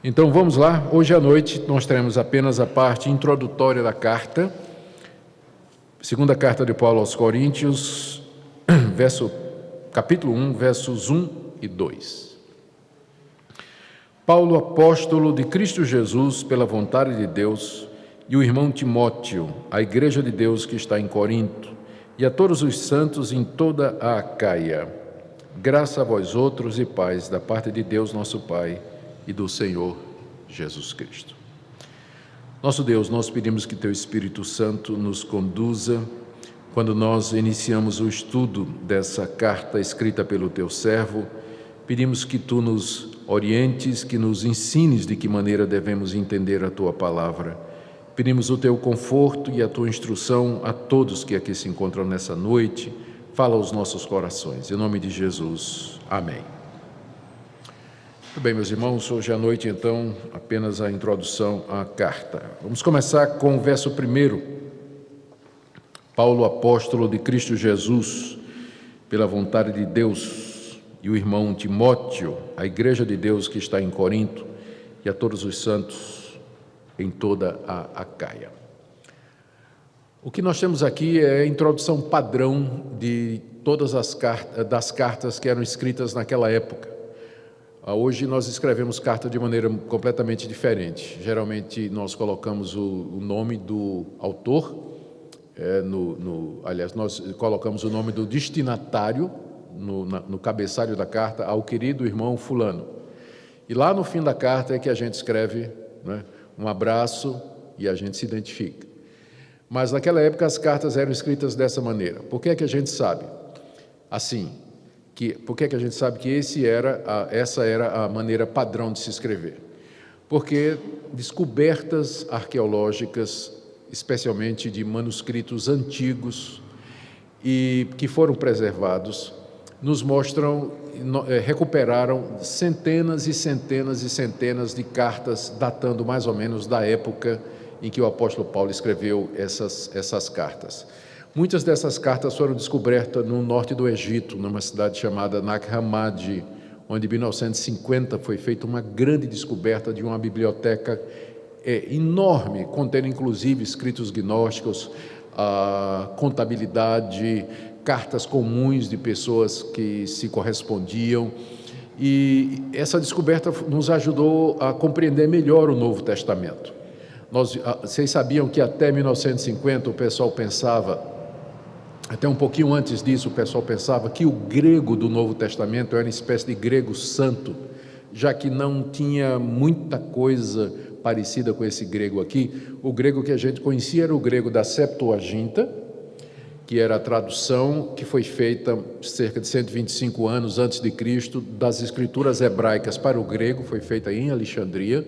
Então vamos lá, hoje à noite nós teremos apenas a parte introdutória da carta, segunda carta de Paulo aos Coríntios, capítulo 1, versos 1 e 2. Paulo, apóstolo de Cristo Jesus, pela vontade de Deus, e o irmão Timóteo, à igreja de Deus que está em Corinto, e a todos os santos em toda a Acaia. Graça a vós outros e paz da parte de Deus nosso Pai e do Senhor Jesus Cristo. Nosso Deus, nós pedimos que Teu Espírito Santo nos conduza quando nós iniciamos o estudo dessa carta escrita pelo Teu servo. Pedimos que Tu nos orientes, que nos ensines de que maneira devemos entender a Tua palavra. Pedimos o Teu conforto e a Tua instrução a todos que aqui se encontram nessa noite. Fala aos nossos corações. Em nome de Jesus. Amém. Muito bem, meus irmãos, hoje à noite, então, apenas a introdução à carta. Vamos começar com o verso 1. Paulo, apóstolo de Cristo Jesus, pela vontade de Deus, e o irmão Timóteo, a igreja de Deus que está em Corinto, e a todos os santos em toda a Acaia. O que nós temos aqui é a introdução padrão de todas as cartas que eram escritas naquela época. Hoje nós escrevemos carta de maneira completamente diferente. Geralmente nós colocamos o nome do autor, aliás, nós colocamos o nome do destinatário no cabeçalho da carta, ao querido irmão fulano. E lá no fim da carta é que a gente escreve, né, um abraço e a gente se identifica. Mas naquela época as cartas eram escritas dessa maneira. Por que é que a gente sabe? Assim, por que é que a gente sabe que essa era a maneira padrão de se escrever? Porque descobertas arqueológicas, especialmente de manuscritos antigos e que foram preservados, nos mostram, recuperaram centenas e centenas e centenas de cartas datando mais ou menos da época em que o apóstolo Paulo escreveu essas cartas. Muitas dessas cartas foram descobertas no norte do Egito, numa cidade chamada Nag Hammadi, onde em 1950 foi feita uma grande descoberta de uma biblioteca enorme, contendo inclusive escritos gnósticos, contabilidade, cartas comuns de pessoas que se correspondiam. E essa descoberta nos ajudou a compreender melhor o Novo Testamento. Vocês sabiam que até 1950 o pessoal pensava, até um pouquinho antes disso, o pessoal pensava que o grego do Novo Testamento era uma espécie de grego santo, já que não tinha muita coisa parecida com esse grego aqui. O grego que a gente conhecia era o grego da Septuaginta, que era a tradução que foi feita cerca de 125 anos antes de Cristo, das escrituras hebraicas para o grego, foi feita em Alexandria,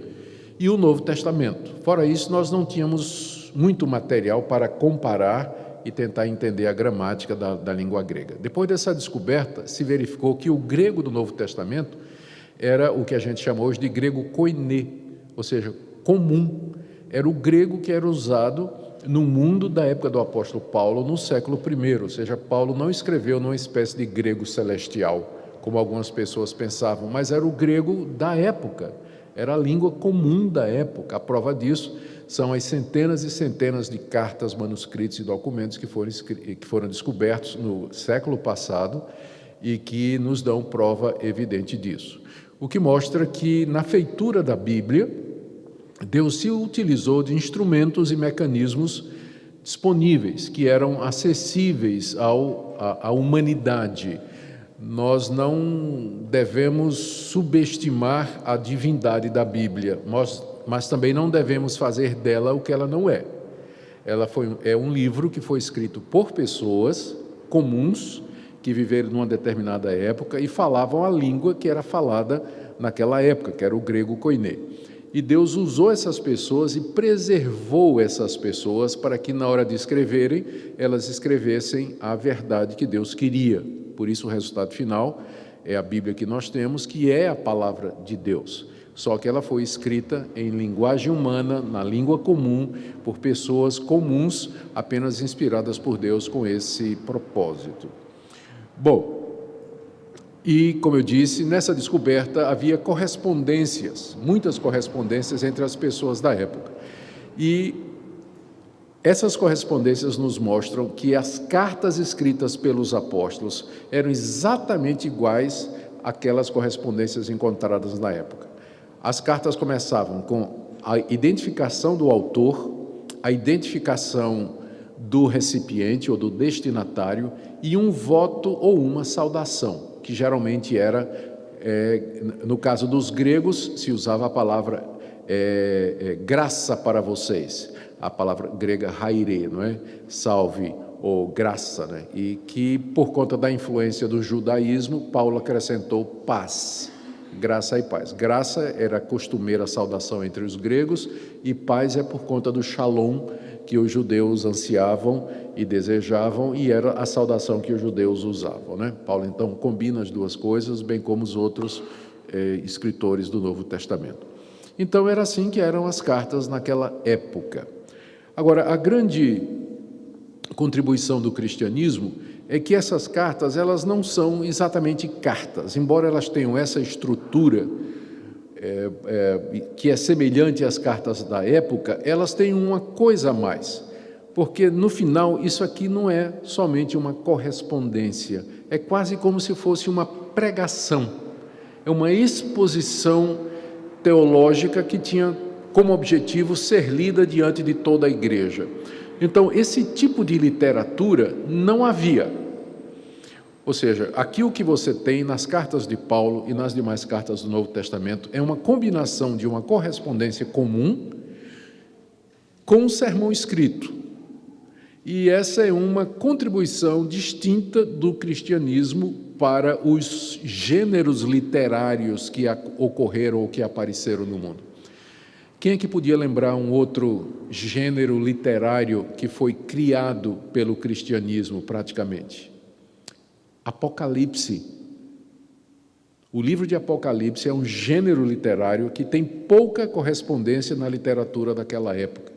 e o Novo Testamento. Fora isso, nós não tínhamos muito material para comparar e tentar entender a gramática da língua grega. Depois dessa descoberta, se verificou que o grego do Novo Testamento era o que a gente chama hoje de grego koiné, ou seja, comum. Era o grego que era usado no mundo da época do apóstolo Paulo, no século I, ou seja, Paulo não escreveu numa espécie de grego celestial, como algumas pessoas pensavam, mas era o grego da época, era a língua comum da época. A prova disso são as centenas e centenas de cartas, manuscritos e documentos que foram descobertos no século passado e que nos dão prova evidente disso. O que mostra que, na feitura da Bíblia, Deus se utilizou de instrumentos e mecanismos disponíveis, que eram acessíveis à humanidade. Nós não devemos subestimar a divindade da Bíblia, mas também não devemos fazer dela o que ela não é. É um livro que foi escrito por pessoas comuns que viveram numa determinada época e falavam a língua que era falada naquela época, que era o grego koiné. E Deus usou essas pessoas e preservou essas pessoas para que, na hora de escreverem, elas escrevessem a verdade que Deus queria. Por isso, o resultado final é a Bíblia que nós temos, que é a palavra de Deus. Só que ela foi escrita em linguagem humana, na língua comum, por pessoas comuns, apenas inspiradas por Deus com esse propósito. Bom, E, como eu disse, nessa descoberta havia correspondências, muitas correspondências entre as pessoas da época. E essas correspondências nos mostram que as cartas escritas pelos apóstolos eram exatamente iguais àquelas correspondências encontradas na época. As cartas começavam com a identificação do autor, a identificação do recipiente ou do destinatário e um voto ou uma saudação, que geralmente era, no caso dos gregos, se usava a palavra graça para vocês, a palavra grega haire, não é? Salve ou graça, né? E que por conta da influência do judaísmo, Paulo acrescentou paz, graça e paz. Graça era a costumeira saudação entre os gregos e paz é por conta do shalom que os judeus ansiavam e desejavam, e era a saudação que os judeus usavam, né? Paulo então combina as duas coisas, bem como os outros escritores do Novo Testamento. Então era assim que eram as cartas naquela época. Agora, a grande contribuição do cristianismo é que essas cartas, elas não são exatamente cartas, embora elas tenham essa estrutura que é semelhante às cartas da época, elas têm uma coisa a mais, porque no final isso aqui não é somente uma correspondência, é quase como se fosse uma pregação, é uma exposição teológica que tinha como objetivo ser lida diante de toda a igreja. Então, esse tipo de literatura não havia. Ou seja, aqui o que você tem nas cartas de Paulo e nas demais cartas do Novo Testamento é uma combinação de uma correspondência comum com um sermão escrito. E essa é uma contribuição distinta do cristianismo para os gêneros literários que ocorreram ou que apareceram no mundo. Quem é que podia lembrar um outro gênero literário que foi criado pelo cristianismo praticamente? Apocalipse. O livro de Apocalipse é um gênero literário que tem pouca correspondência na literatura daquela época.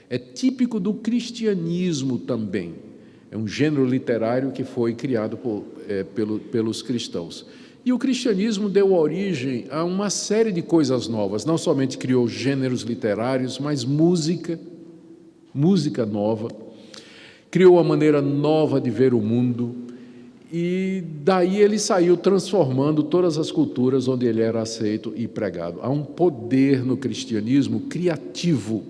É típico do cristianismo também. É um gênero literário que foi criado pelos cristãos. E o cristianismo deu origem a uma série de coisas novas. Não somente criou gêneros literários, mas música nova. Criou uma maneira nova de ver o mundo. E daí ele saiu transformando todas as culturas onde ele era aceito e pregado. Há um poder no cristianismo criativo.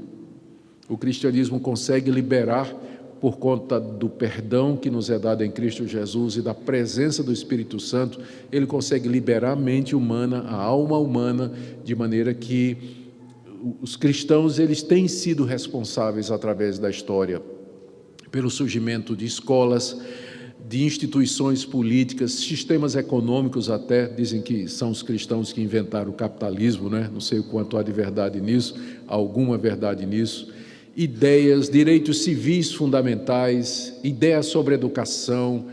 O cristianismo consegue liberar, por conta do perdão que nos é dado em Cristo Jesus e da presença do Espírito Santo, ele consegue liberar a mente humana, a alma humana, de maneira que os cristãos eles têm sido responsáveis através da história pelo surgimento de escolas, de instituições políticas, sistemas econômicos até, dizem que são os cristãos que inventaram o capitalismo, né? Não sei o quanto há de verdade nisso, há alguma verdade nisso. Ideias, direitos civis fundamentais, ideias sobre educação,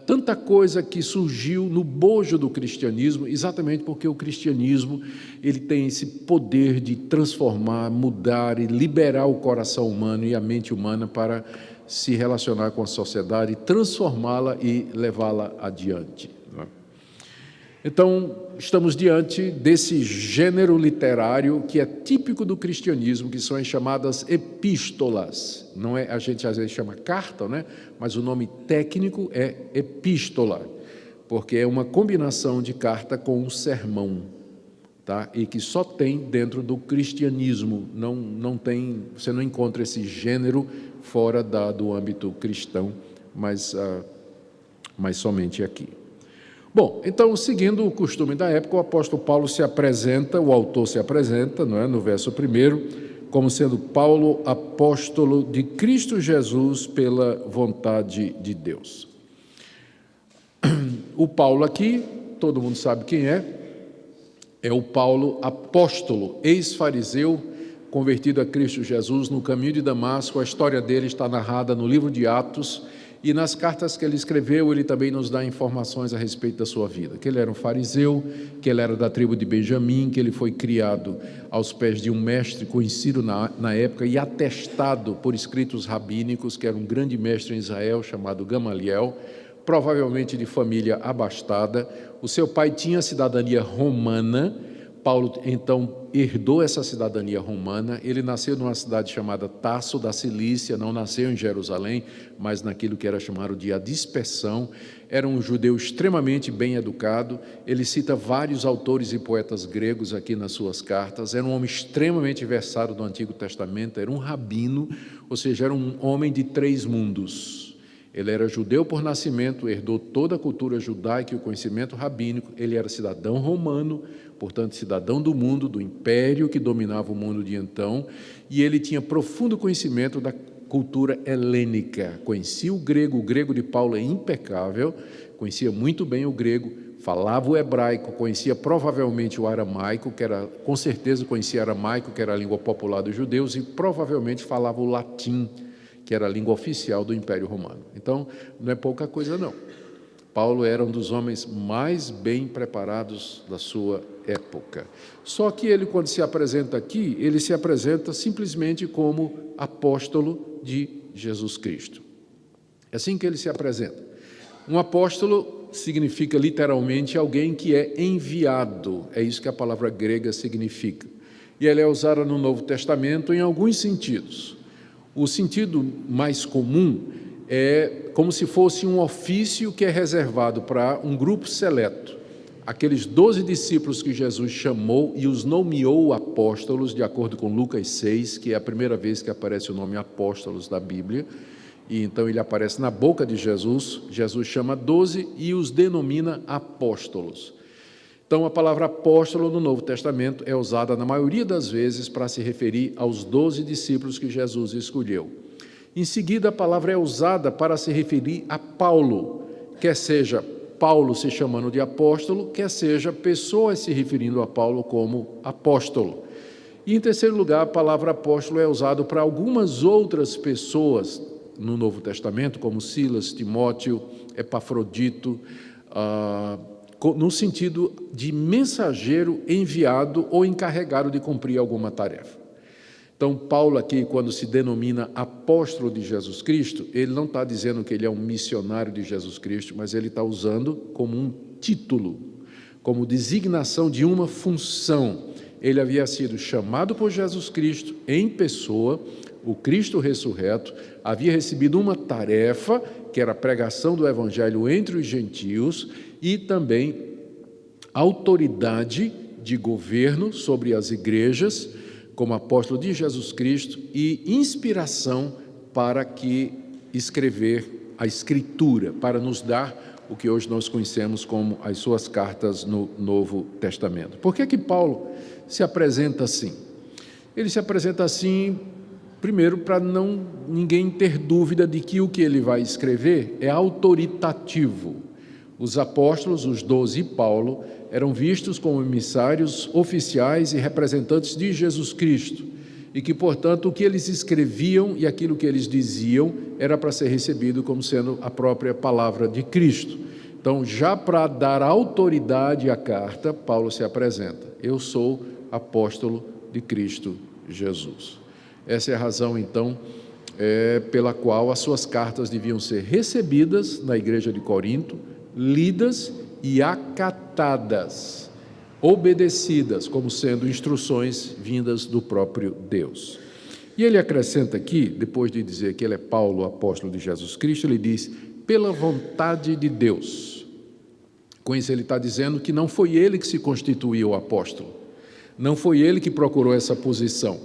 tanta coisa que surgiu no bojo do cristianismo, exatamente porque o cristianismo ele tem esse poder de transformar, mudar e liberar o coração humano e a mente humana para se relacionar com a sociedade, transformá-la e levá-la adiante. Então, estamos diante desse gênero literário que é típico do cristianismo, que são as chamadas epístolas. Não é, a gente às vezes chama carta, né? Mas o nome técnico é epístola, porque é uma combinação de carta com um sermão, tá? E que só tem dentro do cristianismo, não tem, você não encontra esse gênero fora do âmbito cristão, mas somente aqui. Bom, então, seguindo o costume da época, o apóstolo Paulo se apresenta, o autor se apresenta, não é, no verso 1, como sendo Paulo, apóstolo de Cristo Jesus pela vontade de Deus. O Paulo aqui, todo mundo sabe quem é o Paulo apóstolo, ex-fariseu, convertido a Cristo Jesus no caminho de Damasco. A história dele está narrada no livro de Atos, e nas cartas que ele escreveu, ele também nos dá informações a respeito da sua vida, que ele era um fariseu, que ele era da tribo de Benjamim, que ele foi criado aos pés de um mestre conhecido na época e atestado por escritos rabínicos, que era um grande mestre em Israel, chamado Gamaliel, provavelmente de família abastada. O seu pai tinha cidadania romana. Paulo, então, herdou essa cidadania romana. Ele nasceu numa cidade chamada Tarso da Cilícia, não nasceu em Jerusalém, mas naquilo que era chamado de a dispersão. Era um judeu extremamente bem educado. Ele cita vários autores e poetas gregos aqui nas suas cartas. Era um homem extremamente versado no Antigo Testamento, era um rabino, ou seja, era um homem de 3 mundos. Ele era judeu por nascimento, herdou toda a cultura judaica e o conhecimento rabínico. Ele era cidadão romano, portanto, cidadão do mundo, do império que dominava o mundo de então, e ele tinha profundo conhecimento da cultura helênica. Conhecia o grego de Paulo é impecável, conhecia muito bem o grego, falava o hebraico, conhecia provavelmente o aramaico, com certeza conhecia aramaico, que era a língua popular dos judeus, e provavelmente falava o latim, que era a língua oficial do Império Romano. Então, não é pouca coisa, não. Paulo era um dos homens mais bem preparados da sua época. Só que ele, quando se apresenta aqui, ele se apresenta simplesmente como apóstolo de Jesus Cristo. É assim que ele se apresenta. Um apóstolo significa literalmente alguém que é enviado. É isso que a palavra grega significa. E ela é usada no Novo Testamento em alguns sentidos. O sentido mais comum é como se fosse um ofício que é reservado para um grupo seleto. Aqueles 12 discípulos que Jesus chamou e os nomeou apóstolos, de acordo com Lucas 6, que é a primeira vez que aparece o nome apóstolos da Bíblia, e então ele aparece na boca de Jesus. Jesus chama 12 e os denomina apóstolos. Então, a palavra apóstolo no Novo Testamento é usada na maioria das vezes para se referir aos 12 discípulos que Jesus escolheu. Em seguida, a palavra é usada para se referir a Paulo, quer seja Paulo se chamando de apóstolo, quer seja pessoas se referindo a Paulo como apóstolo. E, em terceiro lugar, a palavra apóstolo é usada para algumas outras pessoas no Novo Testamento, como Silas, Timóteo, Epafrodito, no sentido de mensageiro enviado ou encarregado de cumprir alguma tarefa. Então, Paulo aqui, quando se denomina apóstolo de Jesus Cristo, ele não está dizendo que ele é um missionário de Jesus Cristo, mas ele está usando como um título, como designação de uma função. Ele havia sido chamado por Jesus Cristo em pessoa, o Cristo ressurreto, havia recebido uma tarefa, que era a pregação do Evangelho entre os gentios, e também autoridade de governo sobre as igrejas, como apóstolo de Jesus Cristo, e inspiração para que escrever a Escritura, para nos dar o que hoje nós conhecemos como as suas cartas no Novo Testamento. Por que Paulo se apresenta assim? Ele se apresenta assim, primeiro, para ninguém ter dúvida de que o que ele vai escrever é autoritativo. Os apóstolos, os 12 e Paulo, eram vistos como emissários oficiais e representantes de Jesus Cristo, e que, portanto, o que eles escreviam e aquilo que eles diziam era para ser recebido como sendo a própria palavra de Cristo. Então, já para dar autoridade à carta, Paulo se apresenta: eu sou apóstolo de Cristo Jesus. Essa é a razão, então, pela qual as suas cartas deviam ser recebidas na igreja de Corinto, lidas e acatadas, obedecidas, como sendo instruções vindas do próprio Deus. E ele acrescenta aqui, depois de dizer que ele é Paulo, apóstolo de Jesus Cristo, ele diz: pela vontade de Deus. Com isso ele está dizendo que não foi ele que se constituiu apóstolo, não foi ele que procurou essa posição,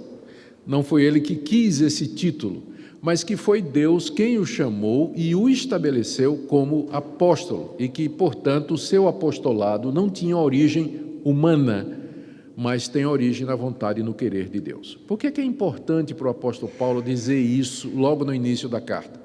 não foi ele que quis esse título, mas que foi Deus quem o chamou e o estabeleceu como apóstolo, e que, portanto, o seu apostolado não tinha origem humana, mas tem origem na vontade e no querer de Deus. Por que é importante para o apóstolo Paulo dizer isso logo no início da carta?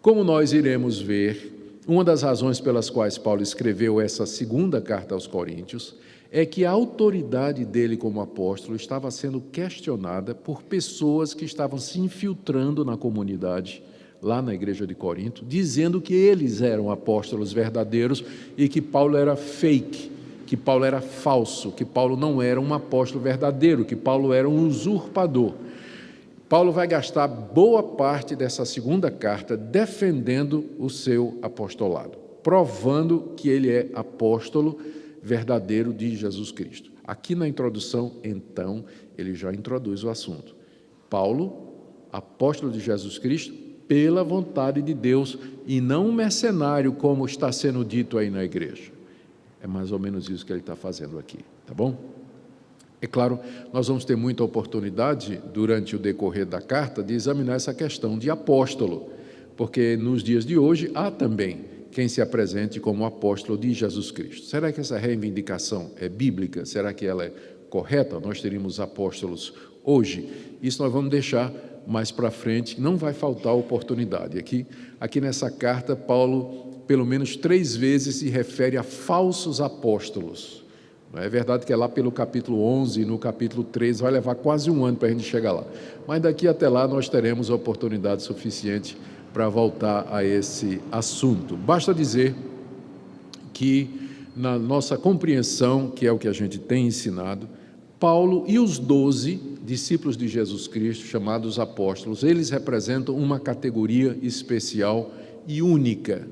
Como nós iremos ver, uma das razões pelas quais Paulo escreveu essa segunda carta aos Coríntios é que a autoridade dele como apóstolo estava sendo questionada por pessoas que estavam se infiltrando na comunidade, lá na igreja de Corinto, dizendo que eles eram apóstolos verdadeiros e que Paulo era fake, que Paulo era falso, que Paulo não era um apóstolo verdadeiro, que Paulo era um usurpador. Paulo vai gastar boa parte dessa segunda carta defendendo o seu apostolado, provando que ele é apóstolo verdadeiro de Jesus Cristo. Aqui na introdução, então, ele já introduz o assunto. Paulo, apóstolo de Jesus Cristo, pela vontade de Deus, e não um mercenário, como está sendo dito aí na igreja. É mais ou menos isso que ele está fazendo aqui, tá bom? É claro, nós vamos ter muita oportunidade, durante o decorrer da carta, de examinar essa questão de apóstolo, porque nos dias de hoje há também quem se apresente como apóstolo de Jesus Cristo. Será que essa reivindicação é bíblica? Será que ela é correta? Nós teríamos apóstolos hoje? Isso nós vamos deixar mais para frente, não vai faltar oportunidade. Aqui nessa carta, Paulo, pelo menos 3 vezes, se refere a falsos apóstolos. É verdade que é lá pelo capítulo 11, no capítulo 13, vai levar quase um ano para a gente chegar lá. Mas daqui até lá nós teremos oportunidade suficiente para voltar a esse assunto. Basta dizer que, na nossa compreensão, que é o que a gente tem ensinado, Paulo e os 12 discípulos de Jesus Cristo, chamados apóstolos, eles representam uma categoria especial e única,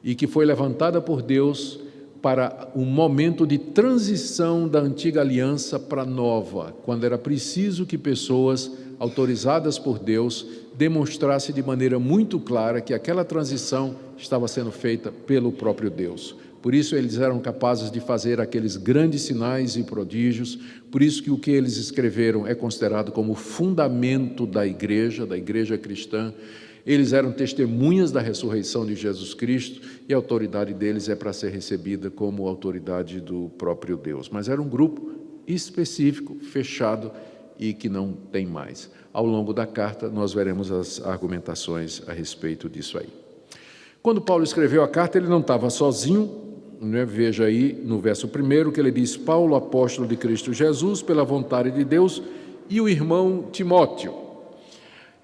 e que foi levantada por Deus para um momento de transição da antiga aliança para a nova, quando era preciso que pessoas autorizadas por Deus demonstrassem de maneira muito clara que aquela transição estava sendo feita pelo próprio Deus. Por isso eles eram capazes de fazer aqueles grandes sinais e prodígios, por isso que o que eles escreveram é considerado como fundamento da igreja cristã. Eles eram testemunhas da ressurreição de Jesus Cristo e a autoridade deles é para ser recebida como autoridade do próprio Deus. Mas era um grupo específico, fechado e que não tem mais. Ao longo da carta, nós veremos as argumentações a respeito disso aí. Quando Paulo escreveu a carta, ele não estava sozinho, né? Veja aí no verso 1 que ele diz: Paulo, apóstolo de Cristo Jesus, pela vontade de Deus, e o irmão Timóteo.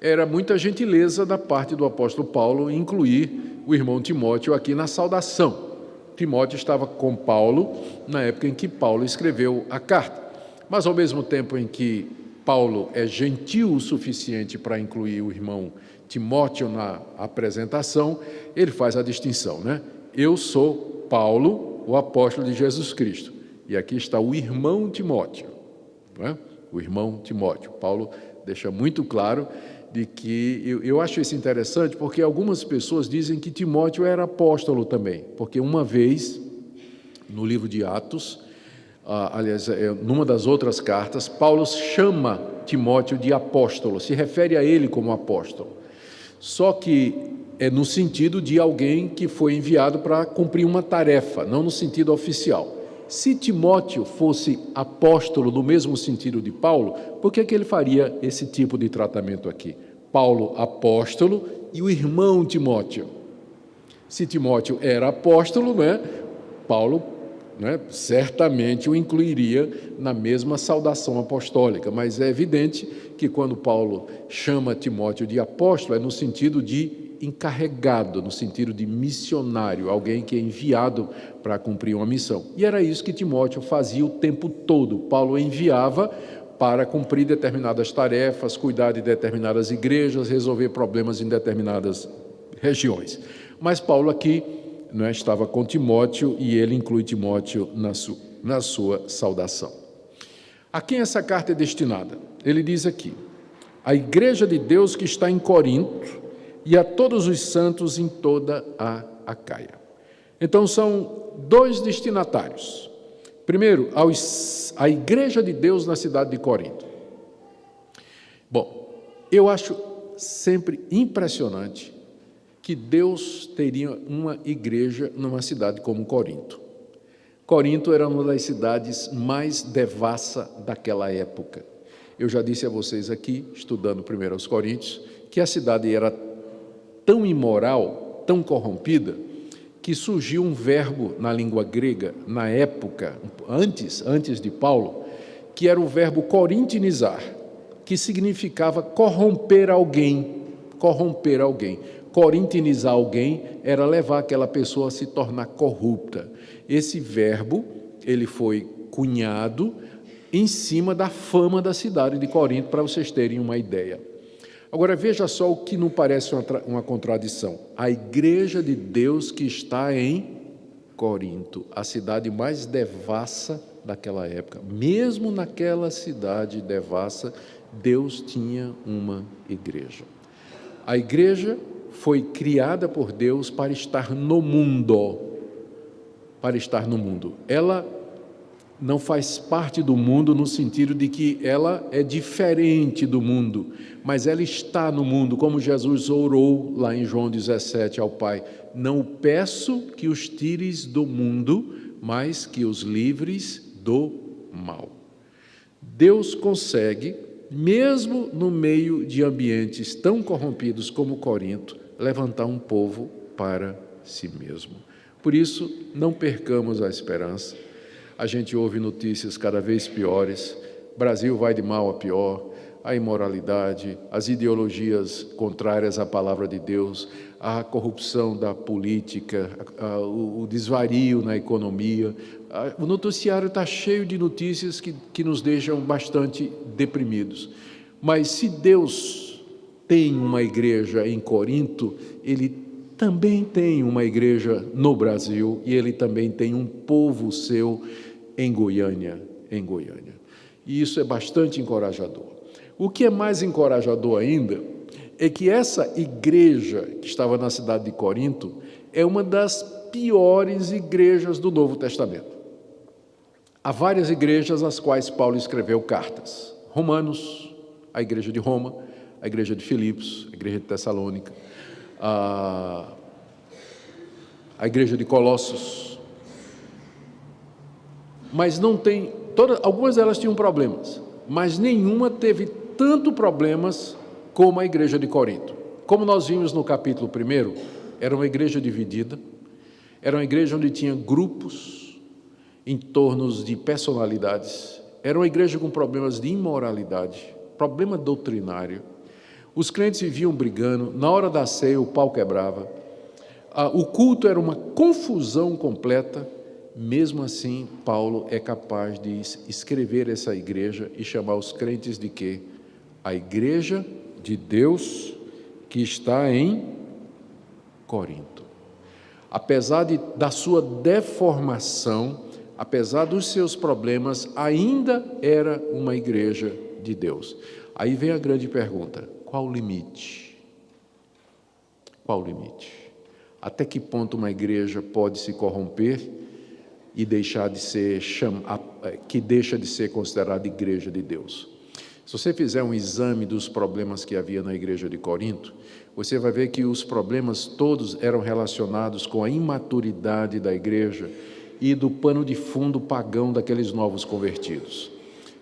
Era muita gentileza da parte do apóstolo Paulo incluir o irmão Timóteo aqui na saudação. Timóteo estava com Paulo na época em que Paulo escreveu a carta, mas ao mesmo tempo em que Paulo é gentil o suficiente para incluir o irmão Timóteo na apresentação, ele faz a distinção, né? Eu sou Paulo, o apóstolo de Jesus Cristo, e aqui está o irmão Timóteo, não é? O irmão Timóteo. Paulo deixa muito claro de que, eu acho isso interessante, porque algumas pessoas dizem que Timóteo era apóstolo também, porque uma vez, no livro de Atos, aliás, numa das outras cartas, Paulo chama Timóteo de apóstolo, se refere a ele como apóstolo, só que é no sentido de alguém que foi enviado para cumprir uma tarefa, não no sentido oficial. Se Timóteo fosse apóstolo no mesmo sentido de Paulo, por que ele faria esse tipo de tratamento aqui? Paulo, apóstolo, e o irmão Timóteo. Se Timóteo era apóstolo, né, Paulo, né, certamente o incluiria na mesma saudação apostólica, mas é evidente que quando Paulo chama Timóteo de apóstolo, é no sentido de encarregado, no sentido de missionário, alguém que é enviado para cumprir uma missão. E era isso que Timóteo fazia o tempo todo. Paulo enviava para cumprir determinadas tarefas, cuidar de determinadas igrejas, resolver problemas em determinadas regiões. Mas Paulo aqui, né, estava com Timóteo e ele inclui Timóteo na sua saudação. A quem essa carta é destinada? Ele diz aqui: a igreja de Deus que está em Corinto e a todos os santos em toda a Acaia. Então são 2 destinatários. Primeiro, a igreja de Deus na cidade de Corinto. Bom, eu acho sempre impressionante que Deus teria uma igreja numa cidade como Corinto. Corinto era uma das cidades mais devassa daquela época. Eu já disse a vocês aqui, estudando primeiro aos Coríntios, que a cidade era tão imoral, tão corrompida, que surgiu um verbo na língua grega, na época, antes de Paulo, que era o verbo corintinizar, que significava corromper alguém. Corintinizar alguém era levar aquela pessoa a se tornar corrupta. Esse verbo, ele foi cunhado em cima da fama da cidade de Corinto, para vocês terem uma ideia. Agora, veja só o que não parece uma contradição. A igreja de Deus que está em Corinto, a cidade mais devassa daquela época. Mesmo naquela cidade devassa, Deus tinha uma igreja. A igreja foi criada por Deus para estar no mundo. Para estar no mundo. Ela não faz parte do mundo no sentido de que ela é diferente do mundo, mas ela está no mundo, como Jesus orou lá em João 17 ao Pai: não peço que os tires do mundo, mas que os livres do mal. Deus consegue, mesmo no meio de ambientes tão corrompidos como Corinto, levantar um povo para si mesmo. Por isso, não percamos a esperança. A gente ouve notícias cada vez piores. O Brasil vai de mal a pior. A imoralidade, as ideologias contrárias à palavra de Deus, a corrupção da política, o desvario na economia. O noticiário está cheio de notícias que nos deixam bastante deprimidos. Mas se Deus tem uma igreja em Corinto, Ele também tem uma igreja no Brasil e Ele também tem um povo seu em Goiânia. E isso é bastante encorajador. O que é mais encorajador ainda é que essa igreja que estava na cidade de Corinto é uma das piores igrejas do Novo Testamento. Há várias igrejas às quais Paulo escreveu cartas. Romanos, a igreja de Roma, a igreja de Filipos, a igreja de Tessalônica, a igreja de Colossos. Mas não tem, algumas delas tinham problemas, mas nenhuma teve tanto problemas como a igreja de Corinto. Como nós vimos no capítulo 1, era uma igreja dividida, era uma igreja onde tinha grupos em torno de personalidades, era uma igreja com problemas de imoralidade, problema doutrinário. Os crentes viviam brigando, na hora da ceia o pau quebrava, o culto era uma confusão completa. Mesmo assim, Paulo é capaz de escrever essa igreja e chamar os crentes de quê? A igreja de Deus que está em Corinto. Apesar da sua deformação, apesar dos seus problemas, ainda era uma igreja de Deus. Aí vem a grande pergunta: qual o limite? Qual o limite? Até que ponto uma igreja pode se corromper e deixa de ser considerada igreja de Deus? Se você fizer um exame dos problemas que havia na igreja de Corinto, você vai ver que os problemas todos eram relacionados com a imaturidade da igreja e do pano de fundo pagão daqueles novos convertidos.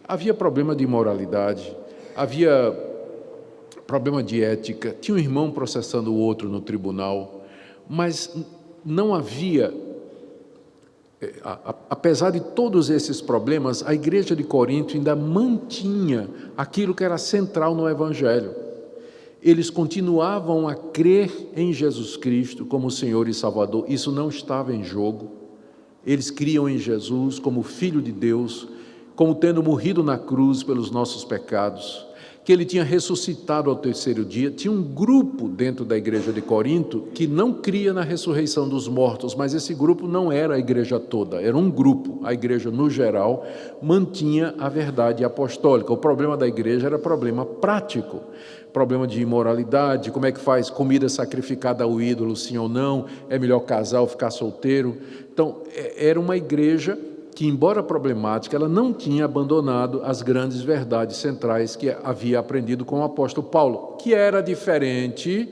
Havia problema de imoralidade, havia problema de ética, tinha um irmão processando o outro no tribunal, mas não havia, apesar de todos esses problemas, a igreja de Corinto ainda mantinha aquilo que era central no Evangelho. Eles continuavam a crer em Jesus Cristo como Senhor e Salvador, isso não estava em jogo. Eles criam em Jesus como Filho de Deus, como tendo morrido na cruz pelos nossos pecados, que Ele tinha ressuscitado ao terceiro dia. Tinha um grupo dentro da igreja de Corinto que não cria na ressurreição dos mortos, mas esse grupo não era a igreja toda, era um grupo. A igreja, no geral, mantinha a verdade apostólica. O problema da igreja era problema prático, problema de imoralidade, como é que faz comida sacrificada ao ídolo, sim ou não, é melhor casar ou ficar solteiro. Então, era uma igreja que, embora problemática, ela não tinha abandonado as grandes verdades centrais que havia aprendido com o apóstolo Paulo, que era diferente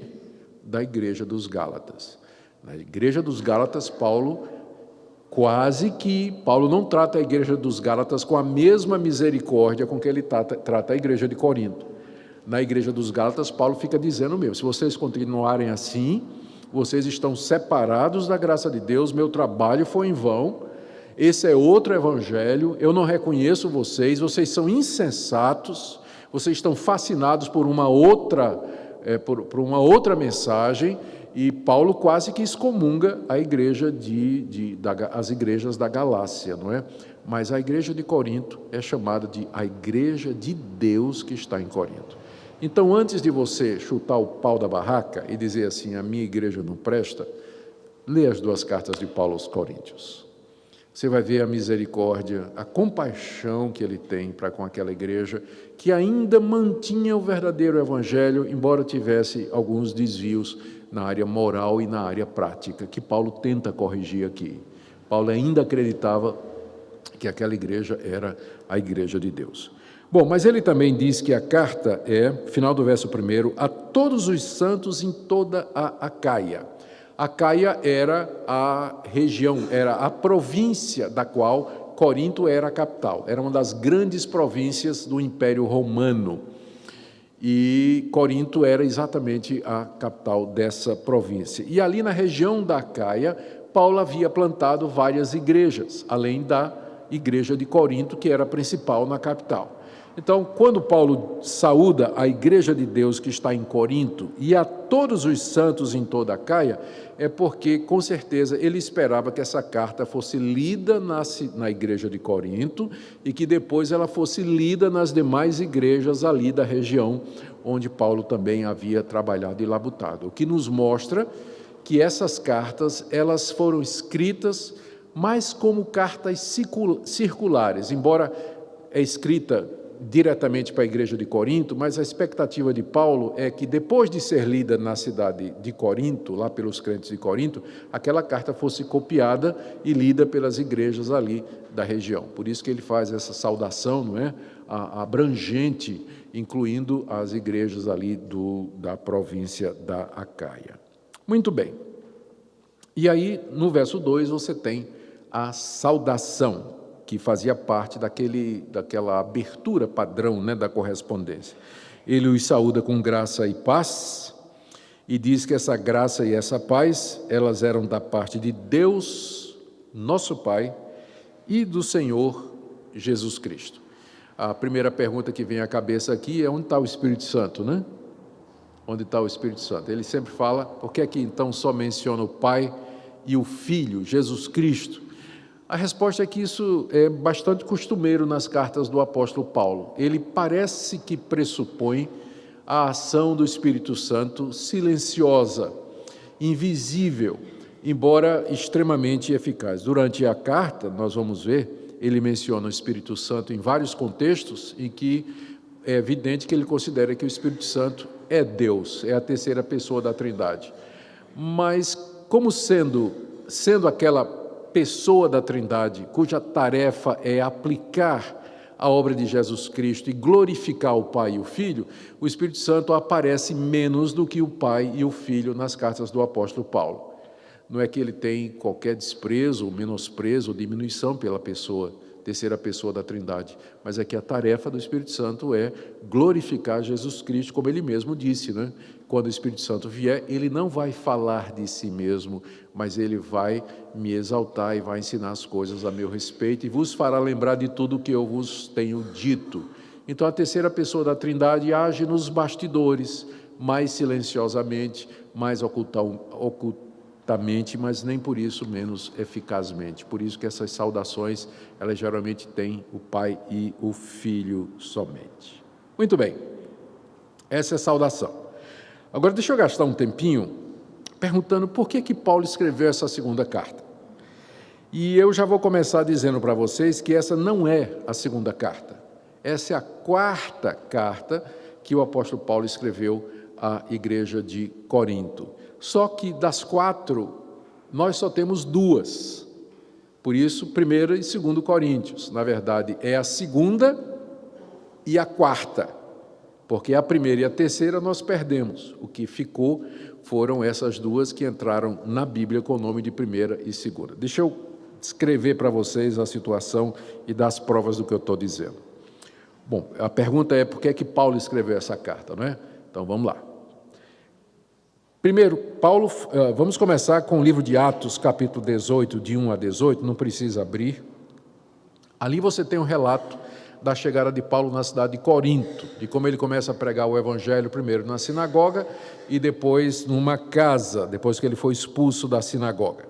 da igreja dos Gálatas. Na igreja dos Gálatas, Paulo não trata a igreja dos Gálatas com a mesma misericórdia com que ele trata a igreja de Corinto. Na igreja dos Gálatas, Paulo fica dizendo mesmo: se vocês continuarem assim, vocês estão separados da graça de Deus, meu trabalho foi em vão, esse é outro evangelho, eu não reconheço vocês, vocês são insensatos, vocês estão fascinados por uma outra mensagem. E Paulo quase que excomunga a igreja as igrejas da Galácia, não é? Mas a igreja de Corinto é chamada de a igreja de Deus que está em Corinto. Então, antes de você chutar o pau da barraca e dizer assim, a minha igreja não presta, lê as 2 cartas de Paulo aos Coríntios. Você vai ver a misericórdia, a compaixão que ele tem para com aquela igreja, que ainda mantinha o verdadeiro evangelho, embora tivesse alguns desvios na área moral e na área prática, que Paulo tenta corrigir aqui. Paulo ainda acreditava que aquela igreja era a igreja de Deus. Bom, mas ele também diz que a carta é, final do verso 1, a todos os santos em toda a Acaia. Acaia era a região, era a província da qual Corinto era a capital. Era uma das grandes províncias do Império Romano. E Corinto era exatamente a capital dessa província. E ali na região da Acaia, Paulo havia plantado várias igrejas, além da igreja de Corinto, que era a principal na capital. Então, quando Paulo saúda a igreja de Deus que está em Corinto e a todos os santos em toda a Acaia, é porque, com certeza, ele esperava que essa carta fosse lida na igreja de Corinto e que depois ela fosse lida nas demais igrejas ali da região onde Paulo também havia trabalhado e labutado. O que nos mostra que essas cartas, elas foram escritas mais como cartas circulares, embora é escrita diretamente para a igreja de Corinto, mas a expectativa de Paulo é que depois de ser lida na cidade de Corinto, lá pelos crentes de Corinto, aquela carta fosse copiada e lida pelas igrejas ali da região. Por isso que ele faz essa saudação, não é? Abrangente, incluindo as igrejas ali da província da Acaia. Muito bem. E aí, no verso 2, você tem a saudação, que fazia parte daquela abertura padrão, né, da correspondência. Ele os saúda com graça e paz, e diz que essa graça e essa paz, elas eram da parte de Deus, nosso Pai, e do Senhor Jesus Cristo. A primeira pergunta que vem à cabeça aqui é: onde está o Espírito Santo, né? Onde está o Espírito Santo? Ele sempre fala, por que aqui então só menciona o Pai e o Filho, Jesus Cristo? A resposta é que isso é bastante costumeiro nas cartas do apóstolo Paulo. Ele parece que pressupõe a ação do Espírito Santo silenciosa, invisível, embora extremamente eficaz. Durante a carta, nós vamos ver, ele menciona o Espírito Santo em vários contextos em que é evidente que ele considera que o Espírito Santo é Deus, é a terceira pessoa da Trindade. Mas, como sendo aquela pessoa da Trindade, cuja tarefa é aplicar a obra de Jesus Cristo e glorificar o Pai e o Filho, o Espírito Santo aparece menos do que o Pai e o Filho nas cartas do apóstolo Paulo. Não é que ele tem qualquer desprezo, ou menosprezo, ou diminuição pela terceira pessoa da Trindade, mas é que a tarefa do Espírito Santo é glorificar Jesus Cristo, como ele mesmo disse, né? Quando o Espírito Santo vier, ele não vai falar de si mesmo, mas ele vai me exaltar e vai ensinar as coisas a meu respeito e vos fará lembrar de tudo o que eu vos tenho dito. Então, a terceira pessoa da Trindade age nos bastidores, mais silenciosamente, mais ocultamente, mas nem por isso menos eficazmente. Por isso que essas saudações, elas geralmente têm o Pai e o Filho somente. Muito bem, essa é a saudação. Agora, deixa eu gastar um tempinho perguntando por que Paulo escreveu essa segunda carta. E eu já vou começar dizendo para vocês que essa não é a segunda carta. Essa é a quarta carta que o apóstolo Paulo escreveu à igreja de Corinto. Só que das 4, nós só temos 2. Por isso, 1 e 2 Coríntios. Na verdade, é a segunda e a quarta. Porque a primeira e a terceira nós perdemos. O que ficou foram essas 2 que entraram na Bíblia com o nome de 1ª e 2ª. Deixa eu escrever para vocês a situação e dar as provas do que eu estou dizendo. Bom, a pergunta é por que Paulo escreveu essa carta, não é? Então vamos lá. Primeiro, vamos começar com o livro de Atos, capítulo 18, de 1 a 18, não precisa abrir. Ali você tem um relato da chegada de Paulo na cidade de Corinto, de como ele começa a pregar o evangelho primeiro na sinagoga e depois numa casa, depois que ele foi expulso da sinagoga.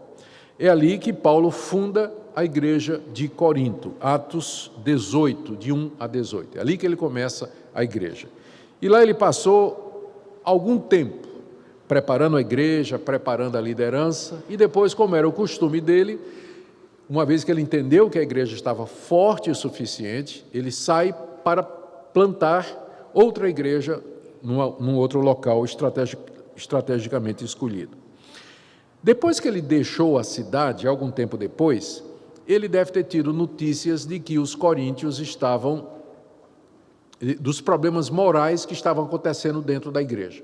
É ali que Paulo funda a igreja de Corinto, Atos 18, de 1 a 18. É ali que ele começa a igreja. E lá ele passou algum tempo preparando a igreja, preparando a liderança, e depois, como era o costume dele, uma vez que ele entendeu que a igreja estava forte o suficiente, ele sai para plantar outra igreja num outro local estrategicamente escolhido. Depois que ele deixou a cidade, algum tempo depois, ele deve ter tido notícias de que os coríntios dos problemas morais que estavam acontecendo dentro da igreja.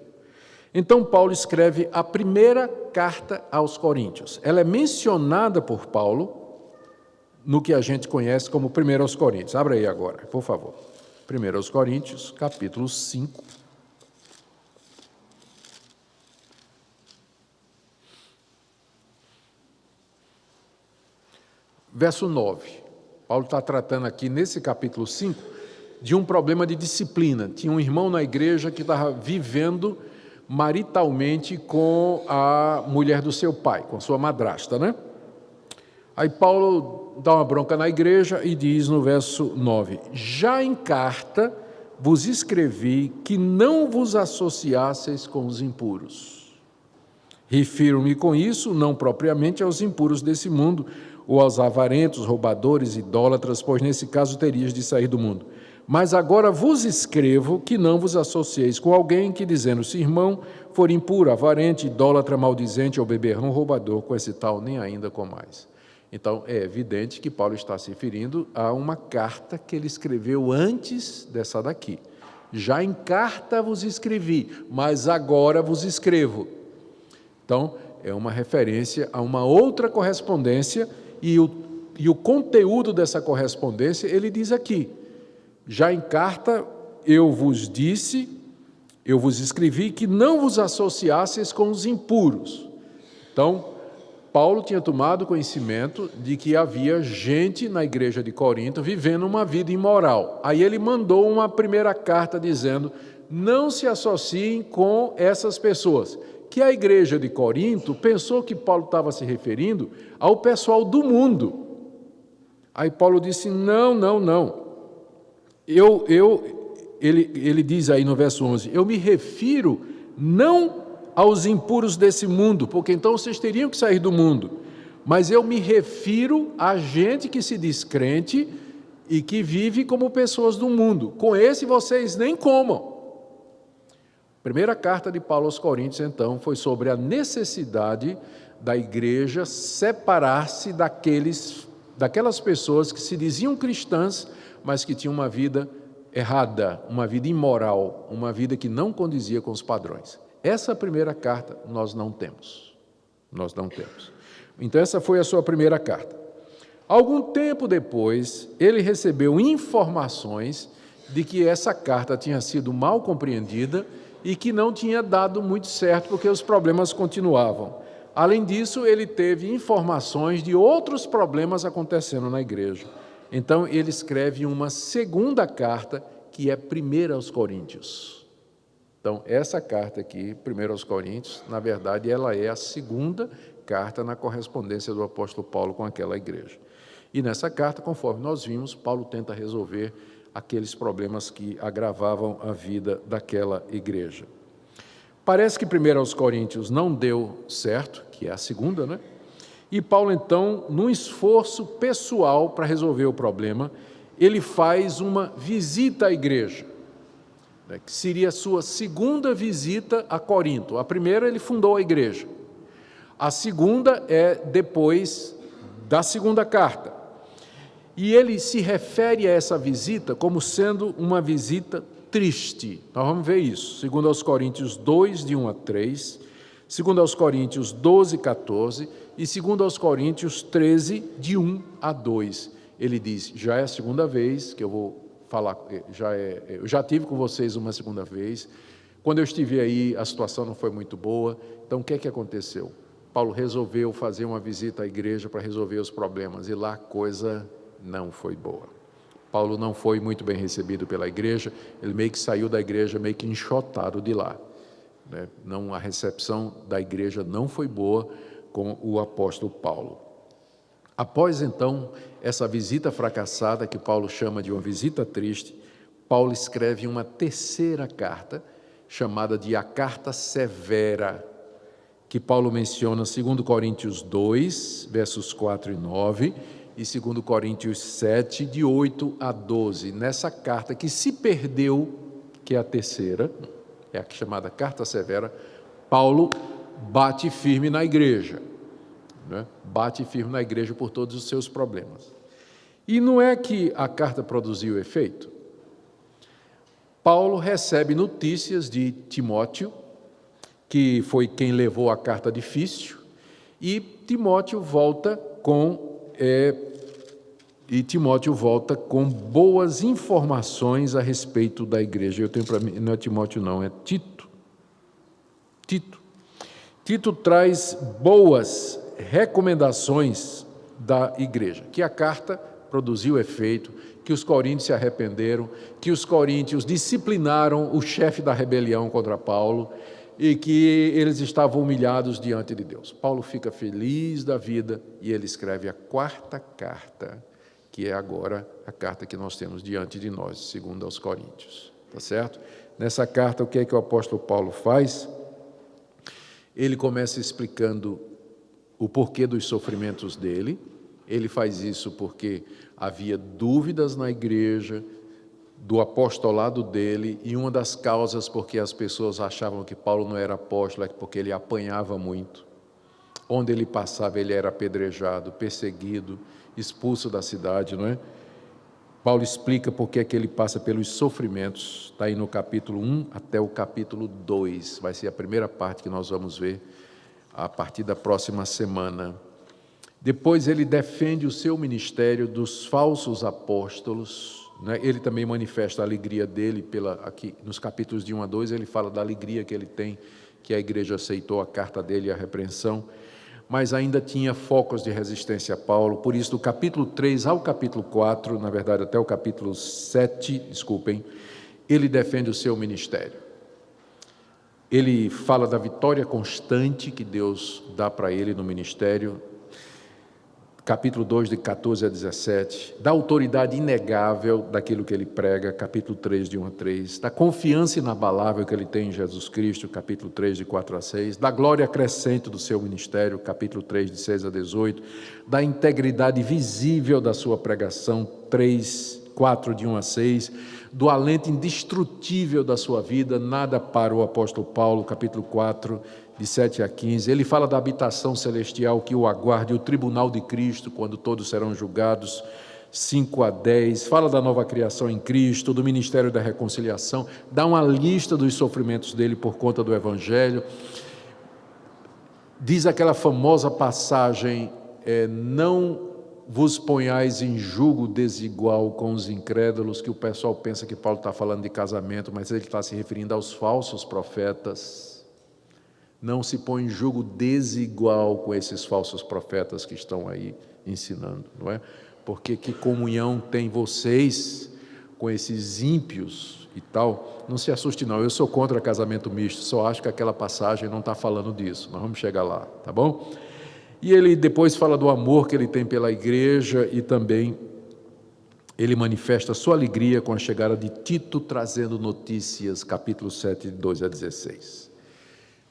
Então, Paulo escreve a primeira carta aos coríntios. Ela é mencionada por Paulo no que a gente conhece como 1 aos Coríntios. Abra aí agora, por favor. 1 aos Coríntios, capítulo 5. Verso 9. Paulo está tratando aqui, nesse capítulo 5, de um problema de disciplina. Tinha um irmão na igreja que estava vivendo maritalmente com a mulher do seu pai, com a sua madrasta, né? Aí Paulo dá uma bronca na igreja e diz no verso 9: já em carta vos escrevi que não vos associasseis com os impuros. Refiro-me com isso não propriamente aos impuros desse mundo, ou aos avarentos, roubadores, idólatras, pois nesse caso terias de sair do mundo. Mas agora vos escrevo que não vos associeis com alguém que, dizendo-se irmão, for impuro, avarente, idólatra, maldizente ou beberrão, roubador, com esse tal, nem ainda com mais. Então, é evidente que Paulo está se referindo a uma carta que ele escreveu antes dessa daqui. Já em carta vos escrevi, mas agora vos escrevo. Então, é uma referência a uma outra correspondência e o conteúdo dessa correspondência ele diz aqui. Já em carta eu vos escrevi que não vos associasseis com os impuros. Então, Paulo tinha tomado conhecimento de que havia gente na igreja de Corinto vivendo uma vida imoral. Aí ele mandou uma primeira carta dizendo: não se associem com essas pessoas. Que a igreja de Corinto pensou que Paulo estava se referindo ao pessoal do mundo. Aí Paulo disse: não. Ele diz aí no verso 11: eu me refiro não aos impuros desse mundo, porque então vocês teriam que sair do mundo, mas eu me refiro a gente que se diz crente e que vive como pessoas do mundo. Com esse vocês nem comam. Primeira carta de Paulo aos Coríntios, então, foi sobre a necessidade da igreja separar-se daquelas pessoas que se diziam cristãs, mas que tinham uma vida errada, uma vida imoral, uma vida que não condizia com os padrões. Essa primeira carta nós não temos. Então essa foi a sua primeira carta. Algum tempo depois, ele recebeu informações de que essa carta tinha sido mal compreendida e que não tinha dado muito certo, porque os problemas continuavam. Além disso, ele teve informações de outros problemas acontecendo na igreja. Então, ele escreve uma segunda carta, que é 1 aos Coríntios. Então, essa carta aqui, 1 aos Coríntios, na verdade, ela é a segunda carta na correspondência do apóstolo Paulo com aquela igreja. E nessa carta, conforme nós vimos, Paulo tenta resolver aqueles problemas que agravavam a vida daquela igreja. Parece que 1 aos Coríntios não deu certo, que é a segunda, né? E Paulo, então, num esforço pessoal para resolver o problema, ele faz uma visita à igreja, que seria a sua segunda visita a Corinto. A primeira, ele fundou a igreja. A segunda é depois da segunda carta. E ele se refere a essa visita como sendo uma visita triste. Nós vamos ver isso. 2 aos Coríntios 2, de 1 a 3, 2 aos Coríntios 12, 14 e 2 aos Coríntios 13, de 1 a 2. Ele diz: já é a segunda vez que eu vou falar, eu já tive com vocês uma segunda vez. Quando eu estive aí, a situação não foi muito boa. Então, o que é que aconteceu? Paulo resolveu fazer uma visita à igreja para resolver os problemas, e lá a coisa não foi boa. Paulo não foi muito bem recebido pela igreja, ele meio que saiu da igreja meio que enxotado de lá. Não, a recepção da igreja não foi boa com o apóstolo Paulo. Após, então, essa visita fracassada, que Paulo chama de uma visita triste, Paulo escreve uma terceira carta, chamada de a Carta Severa, que Paulo menciona 2 Coríntios 2, versos 4 e 9, e 2 Coríntios 7, de 8 a 12. Nessa carta que se perdeu, que é a terceira, é a chamada Carta Severa, Paulo bate firme na igreja, né? Bate firme na igreja por todos os seus problemas. E não é que a carta produziu efeito. Paulo recebe notícias de Timóteo, que foi quem levou a carta difícil, e Timóteo volta com boas informações a respeito da igreja. Eu tenho para mim, não é Timóteo não, é Tito. Tito traz boas recomendações da igreja, que a carta produziu efeito, que os coríntios se arrependeram, que os coríntios disciplinaram o chefe da rebelião contra Paulo e que eles estavam humilhados diante de Deus. Paulo fica feliz da vida e ele escreve a quarta carta, que é agora a carta que nós temos diante de nós, segundo aos Coríntios, tá certo? Nessa carta, o que é que o apóstolo Paulo faz? Ele começa explicando o porquê dos sofrimentos dele. Ele faz isso porque havia dúvidas na igreja do apostolado dele, e uma das causas porque as pessoas achavam que Paulo não era apóstolo é porque ele apanhava muito. Onde ele passava, ele era apedrejado, perseguido, expulso da cidade, não é? Paulo explica por que é que ele passa pelos sofrimentos, está aí no capítulo 1 até o capítulo 2, vai ser a primeira parte que nós vamos ver a partir da próxima semana. Depois ele defende o seu ministério dos falsos apóstolos, né? Ele também manifesta a alegria dele, aqui nos capítulos de 1 a 2, ele fala da alegria que ele tem, que a igreja aceitou a carta dele e a repreensão, mas ainda tinha focos de resistência a Paulo. Por isso, do capítulo 3 ao capítulo 4, na verdade até o capítulo 7, ele defende o seu ministério. Ele fala da vitória constante que Deus dá para ele no ministério, capítulo 2, de 14 a 17, da autoridade inegável daquilo que ele prega, capítulo 3, de 1 a 3, da confiança inabalável que ele tem em Jesus Cristo, capítulo 3, de 4 a 6, da glória crescente do seu ministério, capítulo 3, de 6 a 18, da integridade visível da sua pregação, 4, de 1 a 6, do alento indestrutível da sua vida, nada para o apóstolo Paulo, capítulo 4, de 7 a 15, ele fala da habitação celestial que o aguarde, o tribunal de Cristo, quando todos serão julgados, 5 a 10, fala da nova criação em Cristo, do ministério da reconciliação, dá uma lista dos sofrimentos dele por conta do Evangelho, diz aquela famosa passagem, não vos ponhais em julgo desigual com os incrédulos, que o pessoal pensa que Paulo está falando de casamento, mas ele está se referindo aos falsos profetas. Não se põe em julgo desigual com esses falsos profetas que estão aí ensinando, não é? Porque que comunhão tem vocês com esses ímpios e tal? Não se assuste não, eu sou contra casamento misto, só acho que aquela passagem não está falando disso, nós vamos chegar lá, tá bom? E ele depois fala do amor que ele tem pela igreja e também ele manifesta sua alegria com a chegada de Tito, trazendo notícias, capítulo 7, de 12 a 16.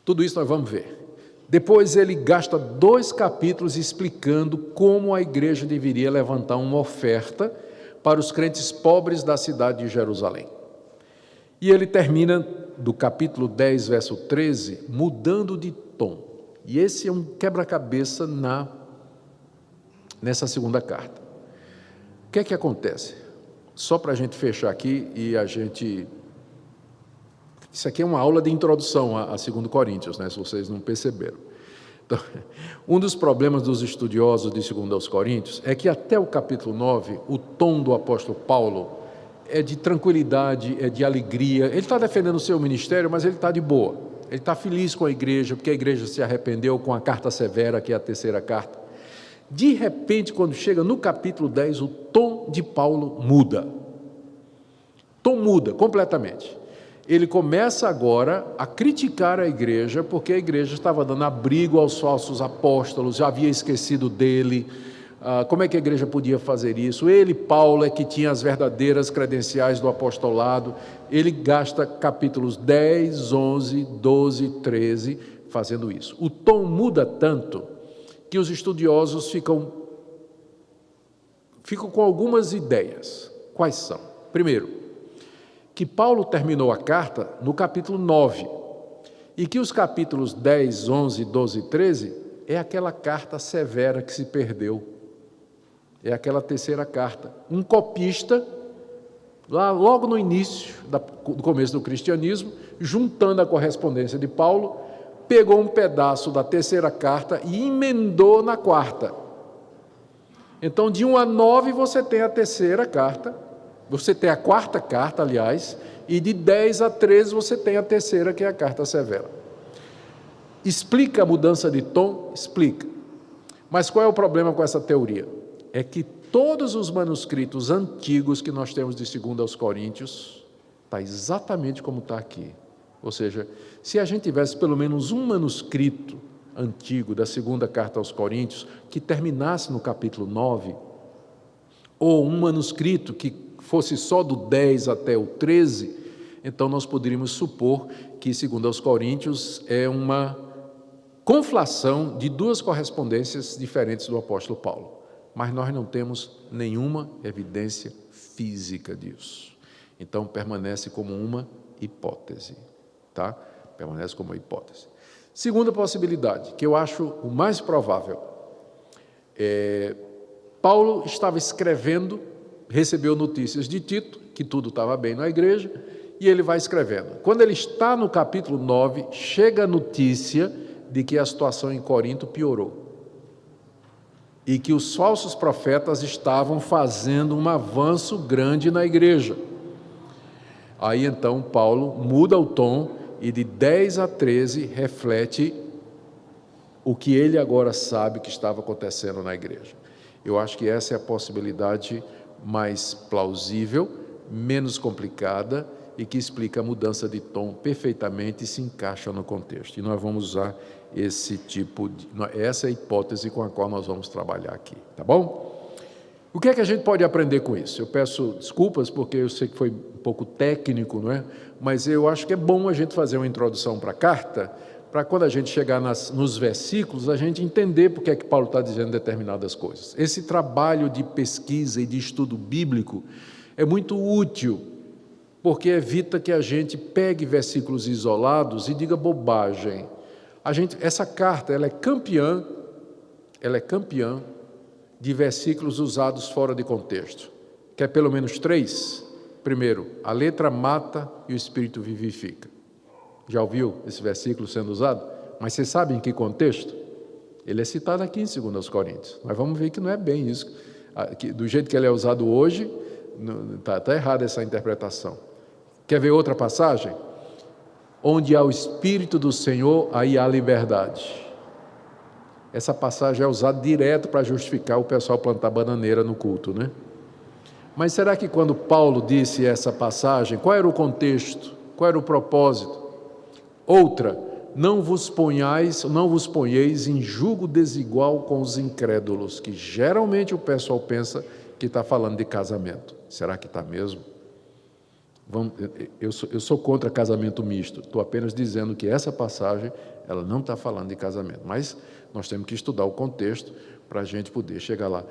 Tudo isso nós vamos ver. Depois ele gasta 2 capítulos explicando como a igreja deveria levantar uma oferta para os crentes pobres da cidade de Jerusalém. E ele termina do capítulo 10, verso 13, mudando de tom. E esse é um quebra-cabeça nessa segunda carta. O que é que acontece? Só para a gente fechar aqui e a gente... Isso aqui é uma aula de introdução a 2 Coríntios, né, se vocês não perceberam. Então, um dos problemas dos estudiosos de 2 aos Coríntios é que até o capítulo 9, o tom do apóstolo Paulo é de tranquilidade, é de alegria. Ele está defendendo o seu ministério, mas ele está de boa. Ele está feliz com a igreja, porque a igreja se arrependeu com a carta severa, que é a terceira carta. De repente, quando chega no capítulo 10, o tom de Paulo muda. O tom muda completamente. Ele começa agora a criticar a igreja, porque a igreja estava dando abrigo aos falsos apóstolos, já havia esquecido dele, como é que a igreja podia fazer isso. Ele, Paulo, é que tinha as verdadeiras credenciais do apostolado. Ele gasta capítulos 10, 11, 12, 13 fazendo isso. O tom muda tanto que os estudiosos ficam com algumas ideias. Quais são? Primeiro, que Paulo terminou a carta no capítulo 9, e que os capítulos 10, 11, 12 e 13 é aquela carta severa que se perdeu. É aquela terceira carta. Um copista, lá logo no início do começo do cristianismo, juntando a correspondência de Paulo, pegou um pedaço da terceira carta e emendou na quarta. Então, de 1 a 9 você tem a terceira carta, você tem a quarta carta, aliás, e de 10 a 13 você tem a terceira, que é a carta severa. Explica a mudança de tom? Explica. Mas qual é o problema com essa teoria? É que todos os manuscritos antigos que nós temos de 2 aos Coríntios, está exatamente como está aqui. Ou seja, se a gente tivesse pelo menos um manuscrito antigo da segunda carta aos Coríntios, que terminasse no capítulo 9, ou um manuscrito que fosse só do 10 até o 13, então nós poderíamos supor que 2 aos Coríntios é uma conflação de duas correspondências diferentes do apóstolo Paulo. Mas nós não temos nenhuma evidência física disso. Então permanece como uma hipótese, tá? Permanece como uma hipótese. Segunda possibilidade, que eu acho o mais provável, Paulo estava escrevendo, recebeu notícias de Tito, que tudo estava bem na igreja, e ele vai escrevendo. Quando ele está no capítulo 9, chega a notícia de que a situação em Corinto piorou, e que os falsos profetas estavam fazendo um avanço grande na igreja. Aí então Paulo muda o tom e de 10 a 13 reflete o que ele agora sabe que estava acontecendo na igreja. Eu acho que essa é a possibilidade mais plausível, menos complicada e que explica a mudança de tom perfeitamente e se encaixa no contexto. E nós vamos usar essa é a hipótese com a qual nós vamos trabalhar aqui, tá bom? O que é que a gente pode aprender com isso? Eu peço desculpas porque eu sei que foi um pouco técnico, não é? Mas eu acho que é bom a gente fazer uma introdução para a carta, para quando a gente chegar nos versículos, a gente entender porque é que Paulo está dizendo determinadas coisas. Esse trabalho de pesquisa e de estudo bíblico é muito útil, porque evita que a gente pegue versículos isolados e diga bobagem. Essa carta ela é campeã de versículos usados fora de contexto. Quer pelo menos 3? Primeiro, a letra mata e o espírito vivifica. Já ouviu esse versículo sendo usado? Mas você sabe em que contexto? Ele é citado aqui em 2 aos Coríntios. Mas vamos ver que não é bem isso. Do jeito que ele é usado hoje, está errada essa interpretação. Quer ver outra passagem? Onde há o Espírito do Senhor, aí há liberdade. Essa passagem é usada direto para justificar o pessoal plantar bananeira no culto, né? Mas será que quando Paulo disse essa passagem, qual era o contexto? Qual era o propósito? Outra, não vos ponheis em julgo desigual com os incrédulos, que geralmente o pessoal pensa que está falando de casamento. Será que está mesmo? Eu sou contra casamento misto, estou apenas dizendo que essa passagem ela não está falando de casamento, mas nós temos que estudar o contexto para a gente poder chegar lá.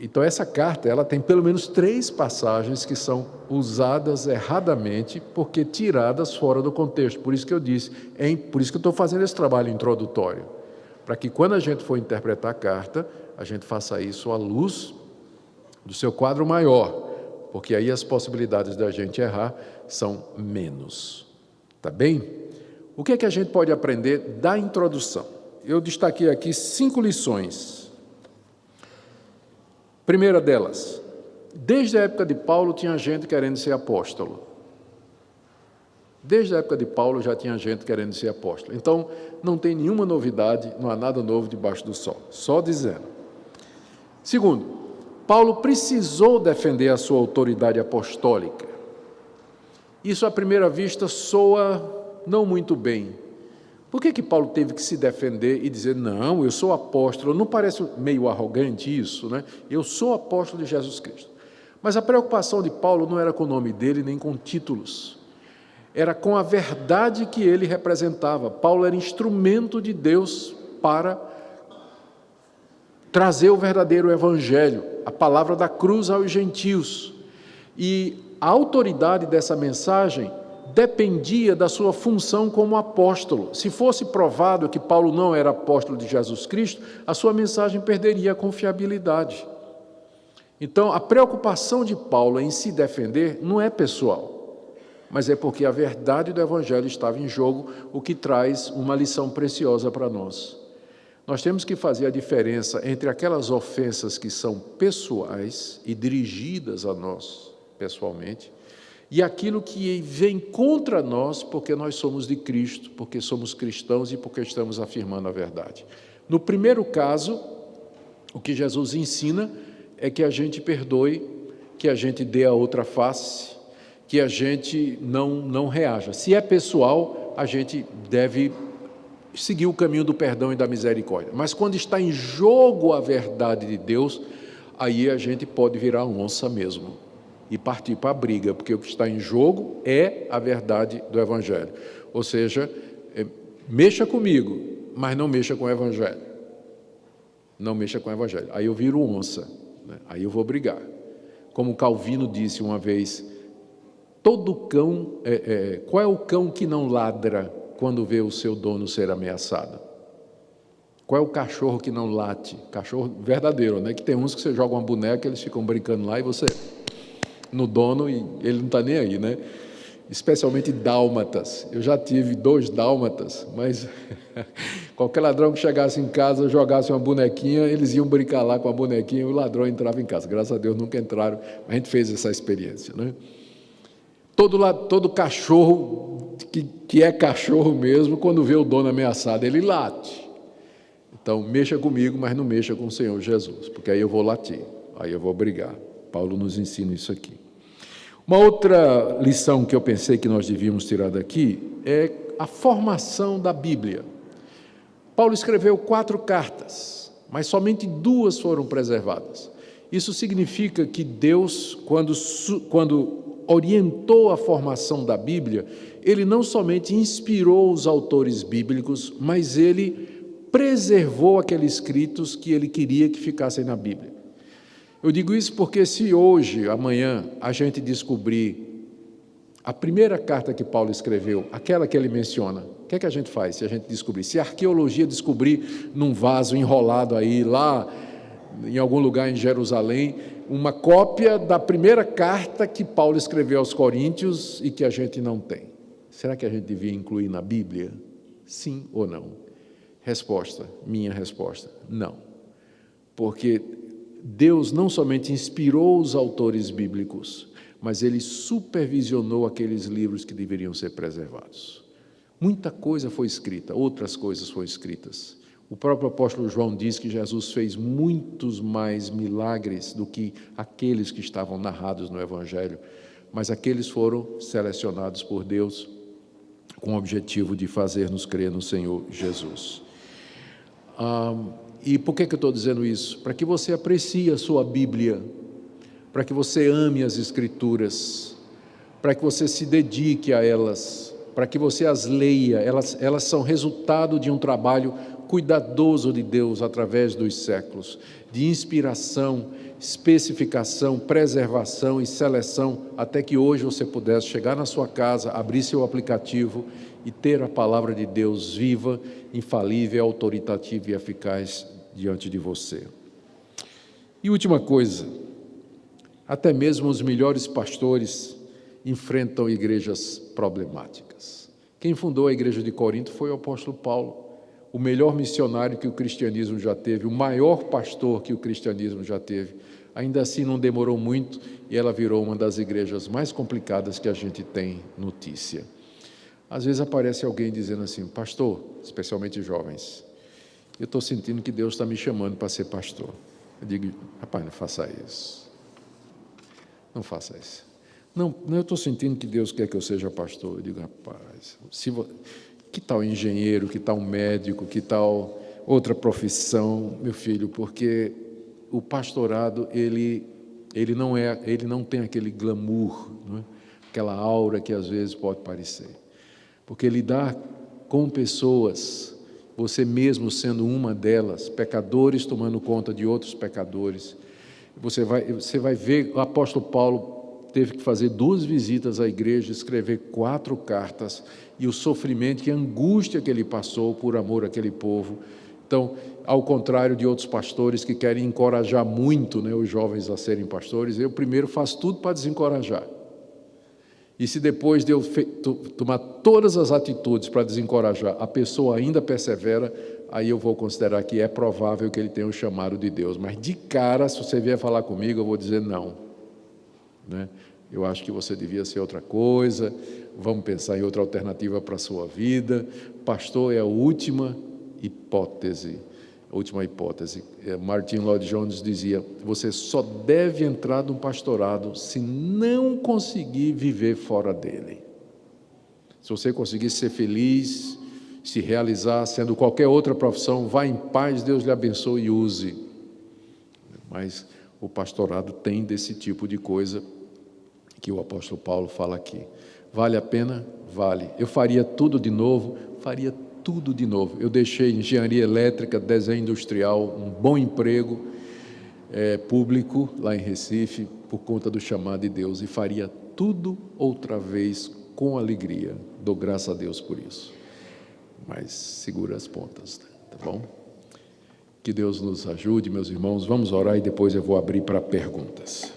Então essa carta ela tem pelo menos 3 passagens que são usadas erradamente porque tiradas fora do contexto. Por isso que eu disse, por isso que eu estou fazendo esse trabalho introdutório, para que quando a gente for interpretar a carta, a gente faça isso à luz do seu quadro maior, porque aí as possibilidades da gente errar são menos. Tá bem? O que é que a gente pode aprender da introdução? Eu destaquei aqui 5 lições. Primeira delas, desde a época de Paulo tinha gente querendo ser apóstolo. Desde a época de Paulo já tinha gente querendo ser apóstolo. Então, não tem nenhuma novidade, não há nada novo debaixo do sol. Só dizendo. Segundo, Paulo precisou defender a sua autoridade apostólica. Isso, à primeira vista, soa não muito bem, Por que Paulo teve que se defender e dizer, não, eu sou apóstolo? Não parece meio arrogante isso, né? Eu sou apóstolo de Jesus Cristo. Mas a preocupação de Paulo não era com o nome dele, nem com títulos. Era com a verdade que ele representava. Paulo era instrumento de Deus para trazer o verdadeiro evangelho, a palavra da cruz aos gentios. E a autoridade dessa mensagem dependia da sua função como apóstolo. Se fosse provado que Paulo não era apóstolo de Jesus Cristo, a sua mensagem perderia a confiabilidade. Então, a preocupação de Paulo em se defender não é pessoal, mas é porque a verdade do Evangelho estava em jogo, o que traz uma lição preciosa para nós. Nós temos que fazer a diferença entre aquelas ofensas que são pessoais e dirigidas a nós, pessoalmente, e aquilo que vem contra nós porque nós somos de Cristo, porque somos cristãos e porque estamos afirmando a verdade. No primeiro caso, o que Jesus ensina é que a gente perdoe, que a gente dê a outra face, que a gente não reaja. Se é pessoal, a gente deve seguir o caminho do perdão e da misericórdia. Mas quando está em jogo a verdade de Deus, aí a gente pode virar onça mesmo e partir para a briga, porque o que está em jogo é a verdade do Evangelho. Ou seja, mexa comigo, mas não mexa com o Evangelho. Não mexa com o Evangelho. Aí eu viro onça, né? Aí eu vou brigar. Como Calvino disse uma vez, todo cão, qual é o cão que não ladra quando vê o seu dono ser ameaçado? Qual é o cachorro que não late? Cachorro verdadeiro, né? Que tem uns que você joga uma boneca, eles ficam brincando lá e você no dono e ele não está nem aí, né? Especialmente dálmatas. Eu já tive 2 dálmatas, mas qualquer ladrão que chegasse em casa, jogasse uma bonequinha, eles iam brincar lá com a bonequinha e o ladrão entrava em casa. Graças a Deus nunca entraram, mas a gente fez essa experiência, né? Todo cachorro que é cachorro mesmo, quando vê o dono ameaçado, ele late. Então, mexa comigo, mas não mexa com o Senhor Jesus, porque aí eu vou latir, aí eu vou brigar. Paulo nos ensina isso aqui. Uma outra lição que eu pensei que nós devíamos tirar daqui é a formação da Bíblia. Paulo escreveu 4 cartas, mas somente 2 foram preservadas. Isso significa que Deus, quando orientou a formação da Bíblia, ele não somente inspirou os autores bíblicos, mas ele preservou aqueles escritos que ele queria que ficassem na Bíblia. Eu digo isso porque se hoje, amanhã, a gente descobrir a primeira carta que Paulo escreveu, aquela que ele menciona, o que é que a gente faz se a gente descobrir? Se a arqueologia descobrir num vaso enrolado aí, lá em algum lugar em Jerusalém, uma cópia da primeira carta que Paulo escreveu aos Coríntios e que a gente não tem, será que a gente devia incluir na Bíblia? Sim ou não? Resposta, minha resposta, não. Porque Deus não somente inspirou os autores bíblicos, mas ele supervisionou aqueles livros que deveriam ser preservados. Muita coisa foi escrita, outras coisas foram escritas. O próprio apóstolo João diz que Jesus fez muitos mais milagres do que aqueles que estavam narrados no Evangelho, mas aqueles foram selecionados por Deus com o objetivo de fazer-nos crer no Senhor Jesus. E por que eu estou dizendo isso? Para que você aprecie a sua Bíblia, para que você ame as Escrituras, para que você se dedique a elas, para que você as leia. Elas são resultado de um trabalho cuidadoso de Deus através dos séculos, de inspiração, especificação, preservação e seleção, até que hoje você pudesse chegar na sua casa, abrir seu aplicativo e ter a palavra de Deus viva, infalível, autoritativa e eficaz diante de você. E última coisa, até mesmo os melhores pastores enfrentam igrejas problemáticas. Quem fundou a igreja de Corinto foi o apóstolo Paulo, o melhor missionário que o cristianismo já teve, o maior pastor que o cristianismo já teve. Ainda assim não demorou muito e ela virou uma das igrejas mais complicadas que a gente tem notícia. Às vezes aparece alguém dizendo assim, pastor, especialmente jovens, eu estou sentindo que Deus está me chamando para ser pastor. Eu digo, rapaz, não faça isso. Não faça isso. Não, eu estou sentindo que Deus quer que eu seja pastor. Eu digo, rapaz, Que tal engenheiro, que tal médico, que tal outra profissão, meu filho? Porque o pastorado, ele não tem aquele glamour, não é? Aquela aura que às vezes pode parecer. Porque lidar com pessoas, você mesmo sendo uma delas, pecadores tomando conta de outros pecadores, você vai ver, o apóstolo Paulo teve que fazer 2 visitas à igreja, escrever 4 cartas, e o sofrimento e a angústia que ele passou por amor àquele povo. Então, ao contrário de outros pastores que querem encorajar muito, né, os jovens a serem pastores, eu primeiro faço tudo para desencorajar. E se depois de eu tomar todas as atitudes para desencorajar, a pessoa ainda persevera, aí eu vou considerar que é provável que ele tenha o chamado de Deus. Mas de cara, se você vier falar comigo, eu vou dizer não, né? Eu acho que você devia ser outra coisa, vamos pensar em outra alternativa para a sua vida. Pastor é a última hipótese. Martin Lloyd-Jones dizia: você só deve entrar num pastorado se não conseguir viver fora dele. Se você conseguir ser feliz, se realizar sendo qualquer outra profissão, vá em paz, Deus lhe abençoe e use. Mas o pastorado tem desse tipo de coisa que o apóstolo Paulo fala aqui. Vale a pena? Vale. Eu faria tudo de novo? Faria tudo de novo. Eu deixei engenharia elétrica, desenho industrial, um bom emprego público lá em Recife, por conta do chamado de Deus, e faria tudo outra vez com alegria. Dou graças a Deus por isso. Mas segura as pontas, tá bom? Que Deus nos ajude, meus irmãos. Vamos orar e depois eu vou abrir para perguntas.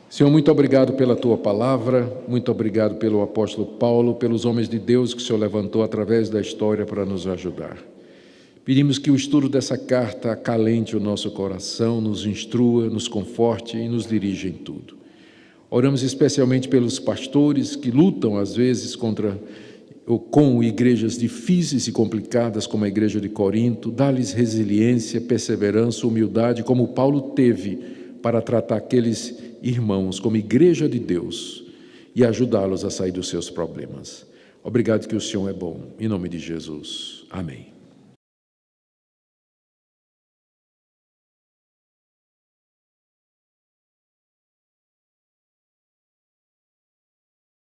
Senhor, muito obrigado pela Tua palavra, muito obrigado pelo apóstolo Paulo, pelos homens de Deus que o Senhor levantou através da história para nos ajudar. Pedimos que o estudo dessa carta acalente o nosso coração, nos instrua, nos conforte e nos dirija em tudo. Oramos especialmente pelos pastores que lutam, às vezes, com igrejas difíceis e complicadas, como a igreja de Corinto. Dá-lhes resiliência, perseverança, humildade, como Paulo teve para tratar aqueles irmãos como igreja de Deus e ajudá-los a sair dos seus problemas. Obrigado que o Senhor é bom. Em nome de Jesus. Amém.